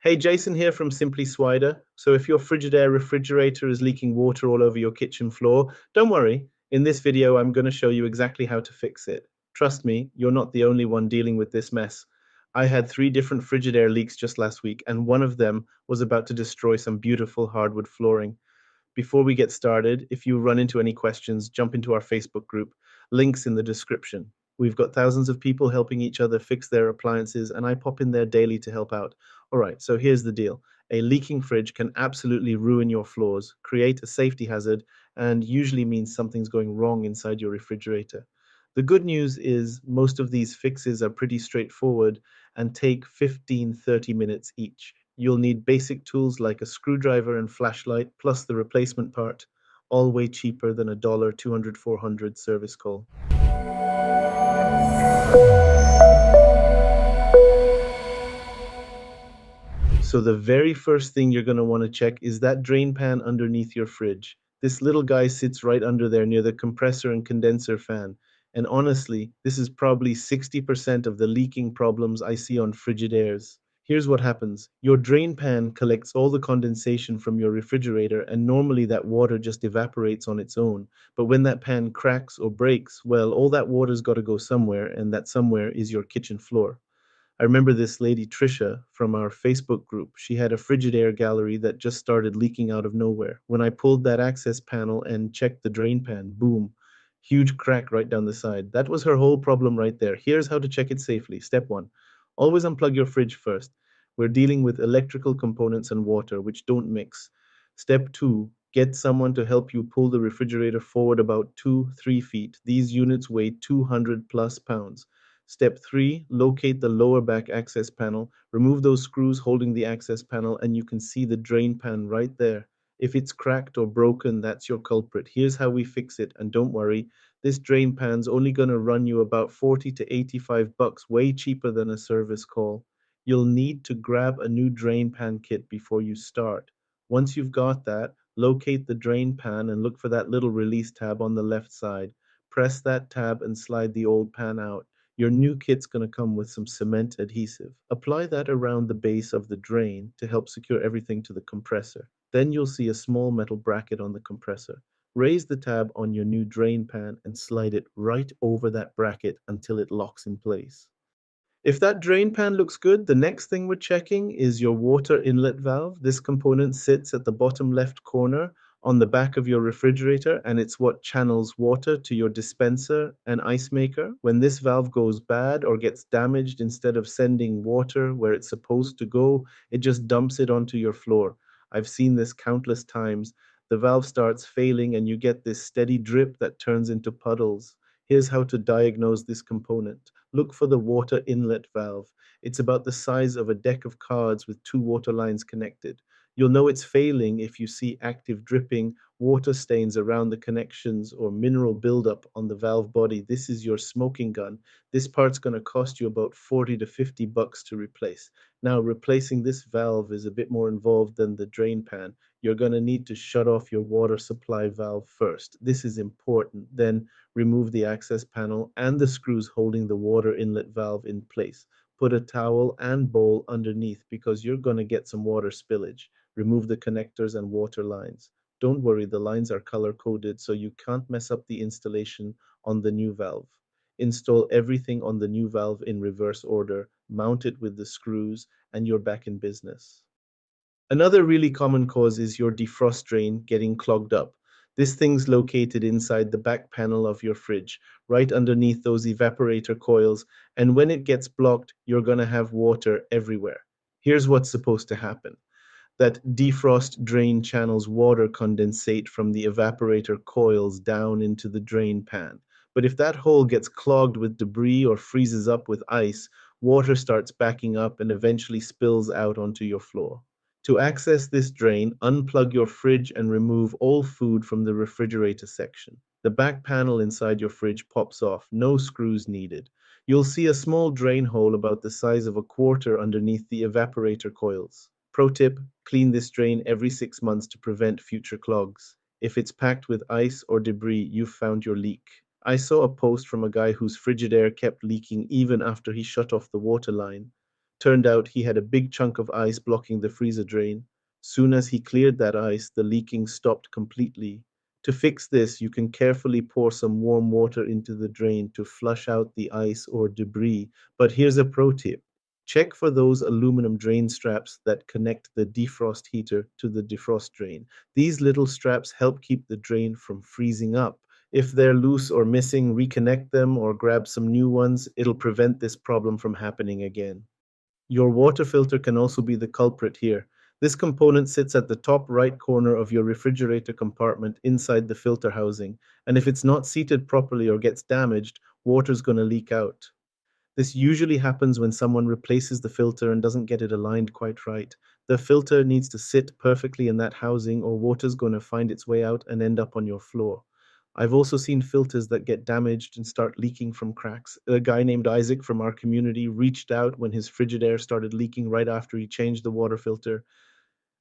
Hey, Jason here from Simply Swider. So if your Frigidaire refrigerator is leaking water all over your kitchen floor, don't worry. In this video, I'm going to show you exactly how to fix it. Trust me, you're not the only one dealing with this mess. I had 3 different Frigidaire leaks just last week, and one of them was about to destroy some beautiful hardwood flooring. Before we get started, if you run into any questions, jump into our Facebook group. Links in the description. We've got thousands of people helping each other fix their appliances, and I pop in there daily to help out. All right, so here's the deal. A leaking fridge can absolutely ruin your floors, create a safety hazard, and usually means something's going wrong inside your refrigerator. The good news is most of these fixes are pretty straightforward and take 15-30 minutes each. You'll need basic tools like a screwdriver and flashlight, plus the replacement part, all way cheaper than a dollar 200 400 service call. So the very first thing you're going to want to check is that drain pan underneath your fridge. This little guy sits right under there near the compressor and condenser fan. And honestly, this is probably 60% of the leaking problems I see on Frigidaires. Here's what happens. Your drain pan collects all the condensation from your refrigerator, and normally that water just evaporates on its own. But when that pan cracks or breaks, well, all that water's got to go somewhere, and that somewhere is your kitchen floor. I remember this lady, Trisha, from our Facebook group. She had a Frigidaire gallery that just started leaking out of nowhere. When I pulled that access panel and checked the drain pan, boom, huge crack right down the side. That was her whole problem right there. Here's how to check it safely. Step 1. Always unplug your fridge first. We're dealing with electrical components and water, which don't mix. Step 2. Get someone to help you pull the refrigerator forward about 2-3 feet. These units weigh 200 plus pounds. Step 3, locate the lower back access panel. Remove those screws holding the access panel, and you can see the drain pan right there. If it's cracked or broken, that's your culprit. Here's how we fix it, and don't worry, this drain pan's only going to run you about 40 to 85 bucks, way cheaper than a service call. You'll need to grab a new drain pan kit before you start. Once you've got that, locate the drain pan and look for that little release tab on the left side. Press that tab and slide the old pan out. Your new kit's going to come with some cement adhesive. Apply that around the base of the drain to help secure everything to the compressor. Then you'll see a small metal bracket on the compressor. Raise the tab on your new drain pan and slide it right over that bracket until it locks in place. If that drain pan looks good, the next thing we're checking is your water inlet valve. This component sits at the bottom left corner on the back of your refrigerator, and it's what channels water to your dispenser and ice maker. When this valve goes bad or gets damaged, instead of sending water where it's supposed to go, it just dumps it onto your floor. I've seen this countless times. The valve starts failing and you get this steady drip that turns into puddles. Here's how to diagnose this component. Look for the water inlet valve. It's about the size of a deck of cards with 2 water lines connected. You'll know it's failing if you see active dripping, water stains around the connections, or mineral buildup on the valve body. This is your smoking gun. This part's going to cost you about 40 to 50 bucks to replace. Now, replacing this valve is a bit more involved than the drain pan. You're going to need to shut off your water supply valve first. This is important. Then remove the access panel and the screws holding the water inlet valve in place. Put a towel and bowl underneath because you're going to get some water spillage. Remove the connectors and water lines. Don't worry, the lines are color coded so you can't mess up the installation on the new valve. Install everything on the new valve in reverse order, mount it with the screws, and you're back in business. Another really common cause is your defrost drain getting clogged up. This thing's located inside the back panel of your fridge, right underneath those evaporator coils, and when it gets blocked, you're going to have water everywhere. Here's what's supposed to happen. That defrost drain channels water condensate from the evaporator coils down into the drain pan. But if that hole gets clogged with debris or freezes up with ice, water starts backing up and eventually spills out onto your floor. To access this drain, unplug your fridge and remove all food from the refrigerator section. The back panel inside your fridge pops off, no screws needed. You'll see a small drain hole about the size of a quarter underneath the evaporator coils. Pro tip, clean this drain every 6 months to prevent future clogs. If it's packed with ice or debris, you've found your leak. I saw a post from a guy whose Frigidaire kept leaking even after he shut off the water line. Turned out he had a big chunk of ice blocking the freezer drain. Soon as he cleared that ice, the leaking stopped completely. To fix this, you can carefully pour some warm water into the drain to flush out the ice or debris. But here's a pro tip. Check for those aluminum drain straps that connect the defrost heater to the defrost drain. These little straps help keep the drain from freezing up. If they're loose or missing, reconnect them or grab some new ones. It'll prevent this problem from happening again. Your water filter can also be the culprit here. This component sits at the top right corner of your refrigerator compartment inside the filter housing, and if it's not seated properly or gets damaged, water's going to leak out. This usually happens when someone replaces the filter and doesn't get it aligned quite right. The filter needs to sit perfectly in that housing or water's going to find its way out and end up on your floor. I've also seen filters that get damaged and start leaking from cracks. A guy named Isaac from our community reached out when his Frigidaire started leaking right after he changed the water filter.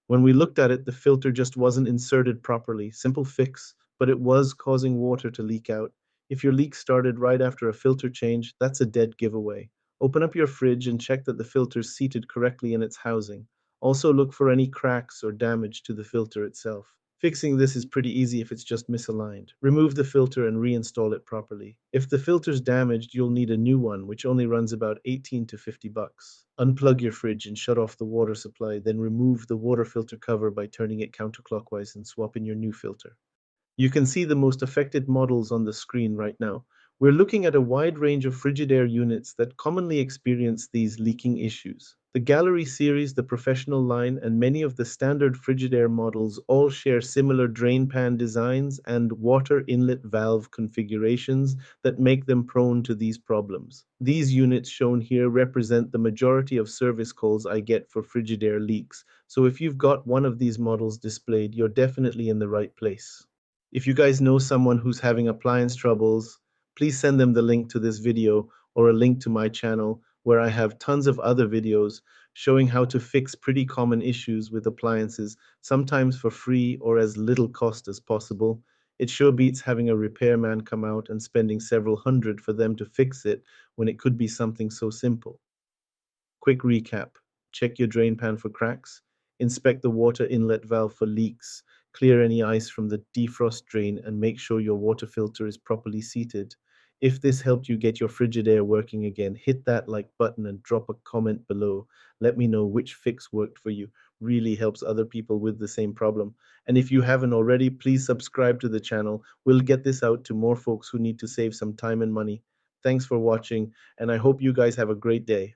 When we looked at it, the filter just wasn't inserted properly. Simple fix, but it was causing water to leak out. If your leak started right after a filter change, that's a dead giveaway. Open up your fridge and check that the filter's seated correctly in its housing. Also look for any cracks or damage to the filter itself. Fixing this is pretty easy if it's just misaligned. Remove the filter and reinstall it properly. If the filter's damaged, you'll need a new one, which only runs about 18 to 50 bucks. Unplug your fridge and shut off the water supply, then remove the water filter cover by turning it counterclockwise and swap in your new filter. You can see the most affected models on the screen right now. We're looking at a wide range of Frigidaire units that commonly experience these leaking issues. The Gallery series, the Professional line, and many of the standard Frigidaire models all share similar drain pan designs and water inlet valve configurations that make them prone to these problems. These units shown here represent the majority of service calls I get for Frigidaire leaks, so if you've got one of these models displayed, you're definitely in the right place. If you guys know someone who's having appliance troubles, please send them the link to this video or a link to my channel where I have tons of other videos showing how to fix pretty common issues with appliances, sometimes for free or as little cost as possible. It sure beats having a repairman come out and spending several hundred for them to fix it when it could be something so simple. Quick recap. Check your drain pan for cracks. Inspect the water inlet valve for leaks. Clear any ice from the defrost drain and make sure your water filter is properly seated. If this helped you get your Frigidaire working again, hit that like button and drop a comment below. Let me know which fix worked for you. Really helps other people with the same problem. And if you haven't already, please subscribe to the channel. We'll get this out to more folks who need to save some time and money. Thanks for watching, and I hope you guys have a great day.